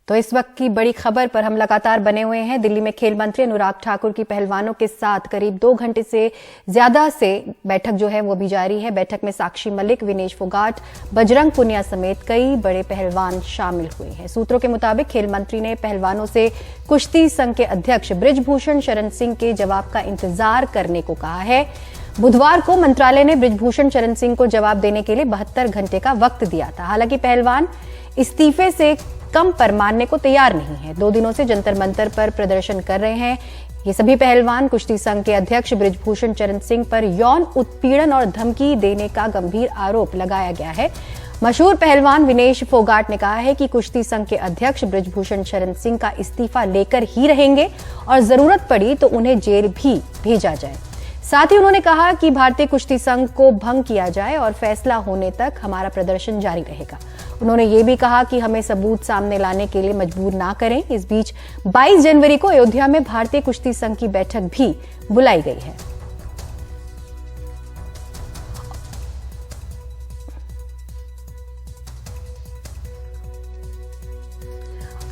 तो इस वक्त की बड़ी खबर पर हम लगातार बने हुए हैं। दिल्ली में खेल मंत्री अनुराग ठाकुर की पहलवानों के साथ करीब 2 घंटे से ज्यादा से बैठक जो है वो भी जारी है। बैठक में साक्षी मलिक, विनेश फोगाट, बजरंग पुनिया समेत कई बड़े पहलवान शामिल हुए हैं। सूत्रों के मुताबिक खेल मंत्री ने पहलवानों से कुश्ती संघ के अध्यक्ष बृजभूषण शरण सिंह के जवाब का इंतजार करने को कहा है। बुधवार को मंत्रालय ने बृजभूषण शरण सिंह को जवाब देने के लिए 72 घंटे का वक्त दिया था। हालांकि पहलवान इस्तीफे से कम पर मानने को तैयार नहीं है। 2 दिनों से जंतर मंतर पर प्रदर्शन कर रहे हैं ये सभी पहलवान। कुश्ती संघ के अध्यक्ष बृजभूषण शरण सिंह पर यौन उत्पीड़न और धमकी देने का गंभीर आरोप लगाया गया है। मशहूर पहलवान विनेश फोगाट ने कहा है कि कुश्ती संघ के अध्यक्ष बृजभूषण शरण सिंह का इस्तीफा लेकर ही रहेंगे और जरूरत पड़ी तो उन्हें जेल भी भेजा जाए। साथ ही उन्होंने कहा कि भारतीय कुश्ती संघ को भंग किया जाए और फैसला होने तक हमारा प्रदर्शन जारी रहेगा। उन्होंने ये भी कहा कि हमें सबूत सामने लाने के लिए मजबूर ना करें। इस बीच 22 जनवरी को अयोध्या में भारतीय कुश्ती संघ की बैठक भी बुलाई गई है।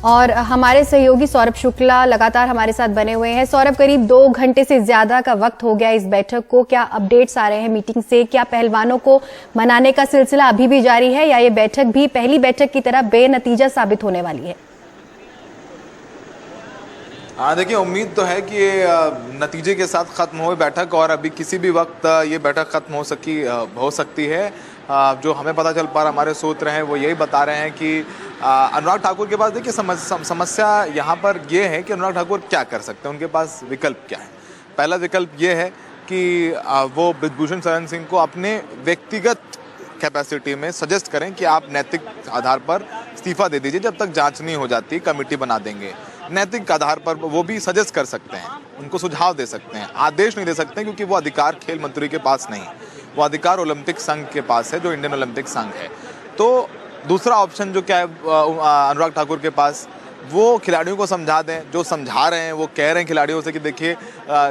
और हमारे सहयोगी सौरभ शुक्ला लगातार हमारे साथ बने हुए हैं। सौरभ, करीब 2 घंटे से ज्यादा का वक्त हो गया इस बैठक को। क्या अपडेट्स आ रहे हैं मीटिंग से? क्या पहलवानों को मनाने का सिलसिला अभी भी जारी है या ये बैठक भी पहली बैठक की तरह बेनतीजा साबित होने वाली है? देखिए, उम्मीद तो है कि ये नतीजे के साथ खत्म हो बैठक और अभी किसी भी वक्त ये बैठक खत्म हो सकती है। जो हमें पता चल पा रहा, हमारे सूत्र हैं वो यही बता रहे हैं कि अनुराग ठाकुर के पास देखिए समस्या यहाँ पर ये है कि अनुराग ठाकुर क्या कर सकते हैं, उनके पास विकल्प क्या है। पहला विकल्प ये है कि वो बृजभूषण शरण सिंह को अपने व्यक्तिगत कैपेसिटी में सजेस्ट करें कि आप नैतिक आधार पर इस्तीफा दे दीजिए, जब तक जांच नहीं हो जाती कमेटी बना देंगे। नैतिक आधार पर वो भी सजेस्ट कर सकते हैं, उनको सुझाव दे सकते हैं, आदेश नहीं दे सकते क्योंकि वो अधिकार खेल मंत्री के पास नहीं, वो अधिकार ओलंपिक संघ के पास है, जो इंडियन ओलंपिक संघ है। तो दूसरा ऑप्शन जो क्या है अनुराग ठाकुर के पास, वो खिलाड़ियों को समझा दें। जो समझा रहे हैं वो कह रहे हैं खिलाड़ियों से कि देखिए,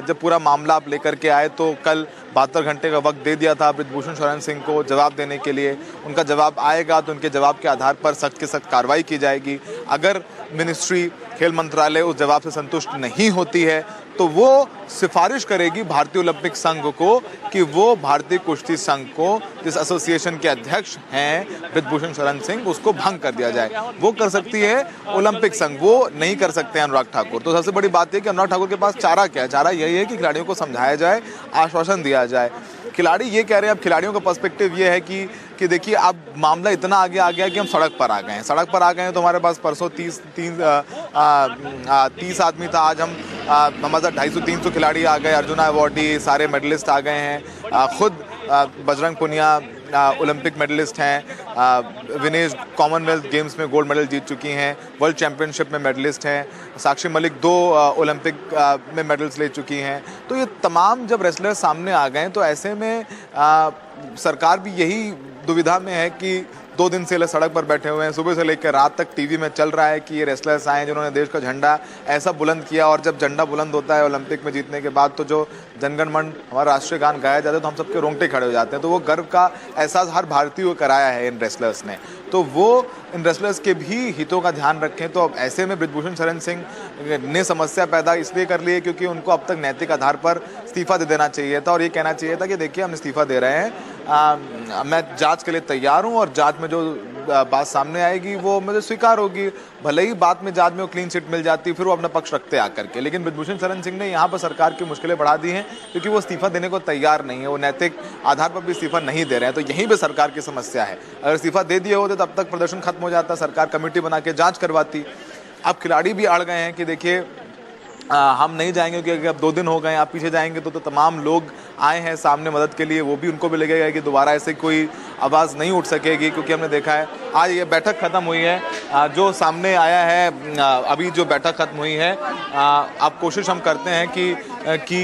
जब पूरा मामला आप लेकर के आए तो कल 72 घंटे का वक्त दे दिया था बृजभूषण शरण सिंह को जवाब देने के लिए। उनका जवाब आएगा तो उनके जवाब के आधार पर सख्त से सख्त कार्रवाई की जाएगी। अगर मिनिस्ट्री, खेल मंत्रालय उस जवाब से संतुष्ट नहीं होती है तो वो सिफारिश करेगी भारतीय ओलंपिक संघ को कि वो भारतीय कुश्ती संघ को, जिस एसोसिएशन के अध्यक्ष हैं बृजभूषण शरण सिंह, उसको भंग कर दिया जाए। वो कर सकती है ओलंपिक संघ, वो नहीं कर सकते हैं अनुराग ठाकुर। तो सबसे बड़ी बात है कि अनुराग ठाकुर के पास चारा क्या है? चारा यही है कि खिलाड़ियों को समझाया जाए, आश्वासन दिया जाए। खिलाड़ी ये कह रहे हैं, अब खिलाड़ियों का पर्सपेक्टिव ये है कि देखिए, अब मामला इतना आगे आ गया है कि हम सड़क पर आ गए हैं। सड़क पर आ गए हैं तो हमारे पास परसों 30 आदमी था, आज हमारे साथ 250-300 खिलाड़ी आ गए, अर्जुना अवार्डी, सारे मेडलिस्ट आ गए हैं। खुद बजरंग पुनिया ओलंपिक मेडलिस्ट हैं, विनेश कॉमनवेल्थ गेम्स में गोल्ड मेडल जीत चुकी हैं, वर्ल्ड चैंपियनशिप में मेडलिस्ट हैं, साक्षी मलिक 2 ओलंपिक में मेडल्स ले चुकी हैं। तो ये तमाम जब रेसलर सामने आ गए तो ऐसे में सरकार भी यही दुविधा में है कि 2 दिन से सड़क पर बैठे हुए हैं, सुबह से लेकर रात तक टीवी में चल रहा है कि ये रेसलर्स आए जिन्होंने देश का झंडा ऐसा बुलंद किया। और जब झंडा बुलंद होता है ओलंपिक में जीतने के बाद तो जो जनगण मन, हमारा राष्ट्रीय गान गाया जाता है तो हम सबके रोंगटे खड़े हो जाते हैं। तो वो गर्व का एहसास हर भारतीय को कराया है इन रेसलर्स ने। तो वो इन रेसलर्स के भी हितों का ध्यान रखें। तो अब ऐसे में बृजभूषण शरण सिंह ने समस्या पैदा इसलिए कर ली है क्योंकि उनको अब तक नैतिक आधार पर इस्तीफा दे देना चाहिए था और ये कहना चाहिए था कि देखिए, हम इस्तीफा दे रहे हैं, मैं जांच के लिए तैयार हूं और जांच में जो बात सामने आएगी वो मुझे स्वीकार होगी। भले ही बात में जांच में वो क्लीन चिट मिल जाती, फिर वो अपना पक्ष रखते आकर के। लेकिन बृजभूषण शरण सिंह ने यहाँ पर सरकार की मुश्किलें बढ़ा दी हैं क्योंकि वो इस्तीफा देने को तैयार नहीं है, वो नैतिक आधार पर भी इस्तीफा नहीं दे रहे हैं। तो यहीं पर सरकार की समस्या है। अगर इस्तीफा दे दिए होते तब तक प्रदर्शन खत्म हो जाता, सरकार कमेटी बना के जाँच करवाती। अब खिलाड़ी भी अड़ गए हैं कि देखिए, हम नहीं जाएंगे क्योंकि अब 2 दिन हो गए, आप पीछे जाएंगे तो तमाम लोग आए हैं सामने मदद के लिए, वो भी उनको भी लगेगा कि दोबारा ऐसे कोई आवाज़ नहीं उठ सकेगी। क्योंकि हमने देखा है आज ये बैठक ख़त्म हुई है, जो सामने आया है अभी जो बैठक ख़त्म हुई है, अब कोशिश हम करते हैं कि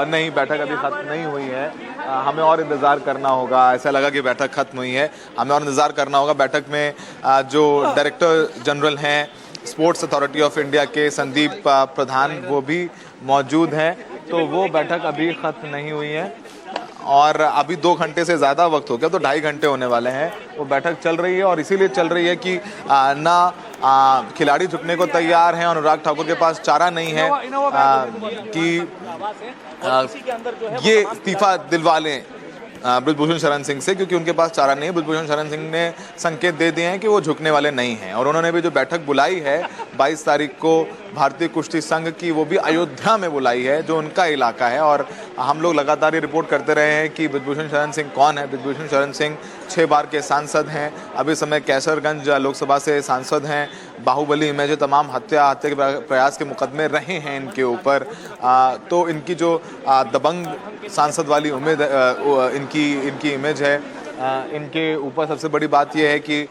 नहीं, बैठक अभी ख़त्म नहीं हुई है, हमें और इंतज़ार करना होगा। ऐसा लगा कि बैठक ख़त्म हुई है, हमें और इंतज़ार करना होगा। बैठक में जो डायरेक्टर जनरल हैं स्पोर्ट्स अथॉरिटी ऑफ इंडिया के संदीप प्रधान, वो भी मौजूद हैं। तो वो बैठक अभी ख़त्म नहीं हुई है और अभी 2 घंटे से ज़्यादा वक्त हो गया, तो 2.5 घंटे होने वाले हैं। वो बैठक चल रही है और इसीलिए चल रही है कि ना खिलाड़ी झुकने को तैयार हैं, अनुराग ठाकुर के पास चारा नहीं है कि ये इस्तीफा दिलवा लें बृजभूषण शरण सिंह से, क्योंकि उनके पास चारा नहीं है। बृजभूषण शरण सिंह ने संकेत दे दिए हैं कि वो झुकने वाले नहीं हैं, और उन्होंने भी जो बैठक बुलाई है 22 तारीख को भारतीय कुश्ती संघ की, वो भी अयोध्या में बुलाई है, जो उनका इलाका है। और हम लोग लगातार ये रिपोर्ट करते रहे हैं कि बृजभूषण शरण सिंह कौन है। बृजभूषण शरण सिंह 6 बार के सांसद हैं, अभी समय कैसरगंज लोकसभा से सांसद हैं। बाहुबली में जो तमाम हत्या के प्रयास के मुकदमे रहे हैं इनके ऊपर, तो इनकी जो दबंग सांसद वाली उम्मीद इनकी इमेज है। इनके ऊपर सबसे बड़ी बात यह है कि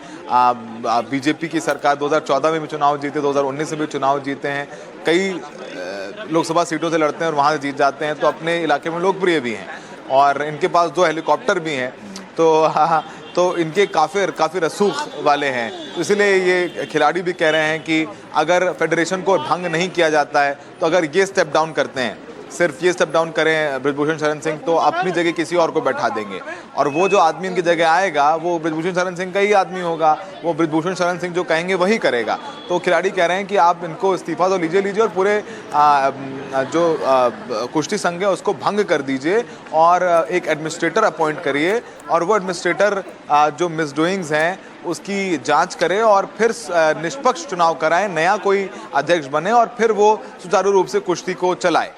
बीजेपी की सरकार 2014 में भी चुनाव जीते, 2019 में भी चुनाव जीते हैं, कई लोकसभा सीटों से लड़ते हैं और वहाँ से जीत जाते हैं, तो अपने इलाके में लोकप्रिय भी हैं, और इनके पास 2 हेलीकॉप्टर भी हैं, तो इनके काफ़ी रसूख वाले हैं। तो इसलिए ये खिलाड़ी भी कह रहे हैं कि अगर फेडरेशन को भंग नहीं किया जाता है, तो अगर ये स्टेप डाउन करते हैं, सिर्फ ये स्टेप डाउन करें बृजभूषण शरण सिंह, तो अपनी जगह किसी और को बैठा देंगे, और वो जो आदमी इनकी जगह आएगा वो बृजभूषण शरण सिंह का ही आदमी होगा, वो बृजभूषण शरण सिंह जो कहेंगे वही करेगा। तो खिलाड़ी कह रहे हैं कि आप इनको इस्तीफा तो लीजिए और पूरे जो कुश्ती संघ है उसको भंग कर दीजिए, और एक एडमिनिस्ट्रेटर अपॉइंट करिए, और वो एडमिनिस्ट्रेटर जो मिसडूइंग्स हैं उसकी जांच करे, और फिर निष्पक्ष चुनाव कराएं, नया कोई अध्यक्ष बने, और फिर वो सुचारू रूप से कुश्ती को चलाए।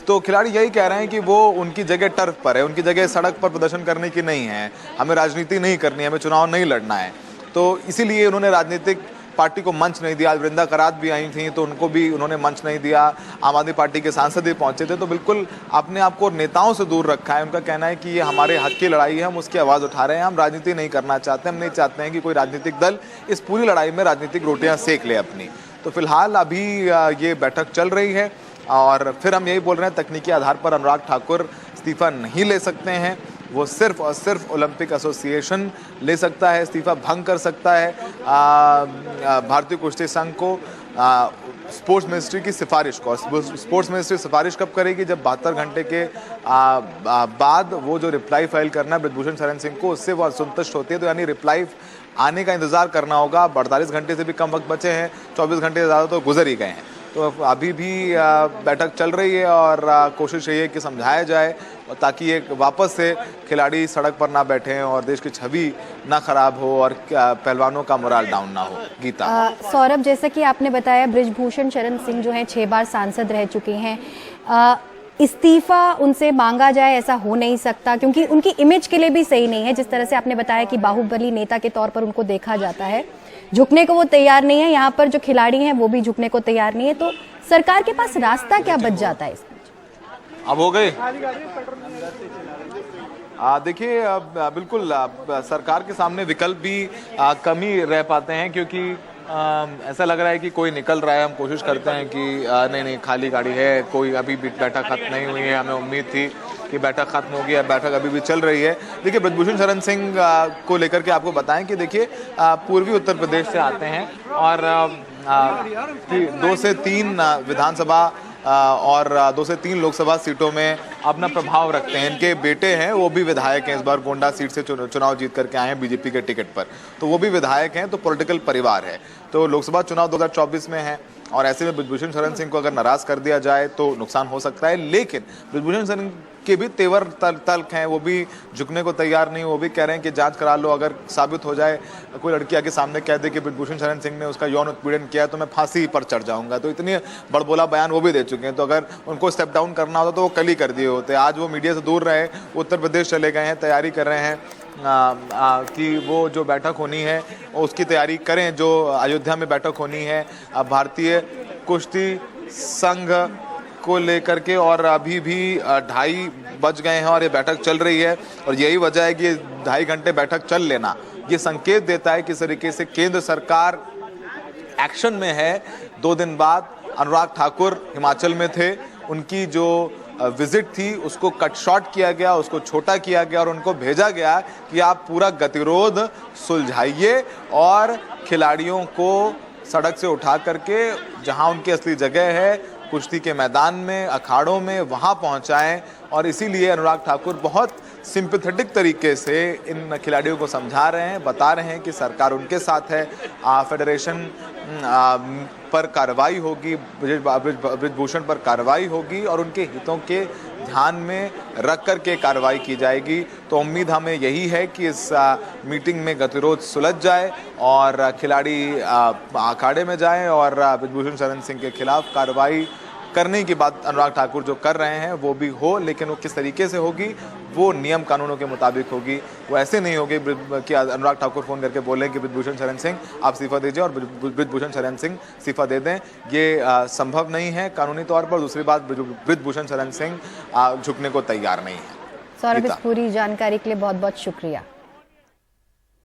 तो खिलाड़ी यही कह रहे हैं कि वो उनकी जगह टर्फ पर है, उनकी जगह सड़क पर प्रदर्शन करने की नहीं है, हमें राजनीति नहीं करनी है, हमें चुनाव नहीं लड़ना है। तो इसीलिए उन्होंने राजनीतिक पार्टी को मंच नहीं दिया। वृंदा करात भी आई थी तो उनको भी उन्होंने मंच नहीं दिया। आम आदमी पार्टी के सांसद भी पहुंचे थे, तो बिल्कुल अपने आप को नेताओं से दूर रखा है। उनका कहना है कि ये हमारे हक की लड़ाई है, हम उसकी आवाज़ उठा रहे हैं, हम राजनीति नहीं करना चाहते, हम नहीं चाहते हैं कि कोई राजनीतिक दल इस पूरी लड़ाई में राजनीतिक रोटियाँ सेक ले अपनी। तो फिलहाल अभी ये बैठक चल रही है, और फिर हम यही बोल रहे हैं तकनीकी आधार पर अनुराग ठाकुर इस्तीफा नहीं ले सकते हैं, वो सिर्फ और सिर्फ ओलंपिक एसोसिएशन ले सकता है, इस्तीफा भंग कर सकता है भारतीय कुश्ती संघ को, स्पोर्ट्स मिनिस्ट्री की सिफारिश को। स्पोर्ट्स मिनिस्ट्री सिफारिश कब करेगी? जब 72 घंटे के बाद वो जो रिप्लाई फाइल करना है बृजभूषण शरण सिंह को, उससे वो असंतुष्ट होती है, तो यानी रिप्लाई आने का इंतज़ार करना होगा। 48 घंटे से भी कम वक्त बचे हैं, 24 घंटे से ज़्यादा तो गुजर ही गए हैं। तो अभी भी बैठक चल रही है, और कोशिश यही है कि समझाया जाए, ताकि एक वापस से खिलाड़ी सड़क पर ना बैठें और देश की छवि ना खराब हो, और पहलवानों का मोराल डाउन ना हो। गीता। सौरभ, जैसा कि आपने बताया, बृजभूषण शरण सिंह जो हैं 6 बार सांसद रह चुके हैं, इस्तीफा उनसे मांगा जाए ऐसा हो नहीं सकता, क्योंकि उनकी इमेज के लिए भी सही नहीं है। जिस तरह से आपने बताया कि बाहुबली नेता के तौर पर उनको देखा जाता है, झुकने को वो तैयार नहीं है, यहाँ पर जो खिलाड़ी हैं वो भी झुकने को तैयार नहीं है, तो सरकार के पास रास्ता क्या बच जाता है इसमें? अब हो गए। देखिए, बिल्कुल सरकार के सामने विकल्प भी कम ही रह पाते हैं, क्योंकि ऐसा लग रहा है कि कोई निकल रहा है। हम कोशिश करते हैं कि नहीं खाली गाड़ी है, कोई अभी भी बैठक खत्म नहीं हुई है, हमें उम्मीद थी कि बैठक खत्म होगी, बैठक अभी भी चल रही है। देखिए, बृजभूषण शरण सिंह को लेकर के आपको बताएं कि देखिए, पूर्वी उत्तर प्रदेश से आते हैं, और 2 से 3 विधानसभा और 2 से 3 लोकसभा सीटों में अपना प्रभाव रखते हैं। इनके बेटे हैं, वो भी विधायक हैं, इस बार गोंडा सीट से चुनाव जीत करके आए हैं बीजेपी के टिकट पर, तो वो भी विधायक हैं, तो पॉलिटिकल परिवार है। तो लोकसभा चुनाव 2024 में है, और ऐसे में बृजभूषण शरण सिंह को अगर नाराज कर दिया जाए तो नुकसान हो सकता है। लेकिन बृजभूषण शरण के भी तेवर तल्ख हैं, वो भी झुकने को तैयार नहीं, वो भी कह रहे हैं कि जांच करा लो, अगर साबित हो जाए, कोई लड़की आके सामने कह दे कि बृजभूषण शरण सिंह ने उसका यौन उत्पीड़न किया, तो मैं फांसी पर चढ़ जाऊंगा। तो इतनी बड़बोला बयान वो भी दे चुके हैं। तो अगर उनको स्टेप डाउन करना होता तो वो कल ही कर दिए होते। आज वो मीडिया से दूर रहे, उत्तर प्रदेश चले गए हैं, तैयारी कर रहे हैं कि वो जो बैठक होनी है उसकी तैयारी करें, जो अयोध्या में बैठक होनी है भारतीय कुश्ती संघ को लेकर के। और अभी भी 2:30 बज गए हैं और ये बैठक चल रही है, और यही वजह है कि 2.5 घंटे बैठक चल लेना ये संकेत देता है किस तरीके से केंद्र सरकार एक्शन में है। 2 दिन बाद अनुराग ठाकुर हिमाचल में थे, उनकी जो विजिट थी उसको कट शॉर्ट किया गया, उसको छोटा किया गया, और उनको भेजा गया कि आप पूरा गतिरोध सुलझाइए और खिलाड़ियों को सड़क से उठा करके जहां उनकी असली जगह है, कुश्ती के मैदान में, अखाड़ों में, वहां पहुंचाएं। और इसीलिए अनुराग ठाकुर बहुत सिंपैथेटिक तरीके से इन खिलाड़ियों को समझा रहे हैं, बता रहे हैं कि सरकार उनके साथ है, फेडरेशन पर कार्रवाई होगी, ब्रिजभूषण पर कार्रवाई होगी और उनके हितों के ध्यान में रख कर के कार्रवाई की जाएगी। तो उम्मीद हमें यही है कि इस मीटिंग में गतिरोध सुलझ जाए और खिलाड़ी अखाड़े में जाएं और ब्रिजभूषण शरण सिंह के खिलाफ कार्रवाई करने की बात अनुराग ठाकुर जो कर रहे हैं वो भी हो, लेकिन वो किस तरीके से होगी वो नियम कानूनों के मुताबिक होगी। वो ऐसे नहीं होगी कि अनुराग ठाकुर फोन करके बोलें कि ब्रिजभूषण शरण सिंह आप इस्तीफा दीजिए और ब्रिजभूषण शरण सिंह इस्तीफा दे दें। ये संभव नहीं है कानूनी तौर पर। दूसरी बात, ब्रिजभूषण शरण सिंह झुकने को तैयार नहीं है। सौरभ, इस पूरी जानकारी के लिए बहुत बहुत शुक्रिया।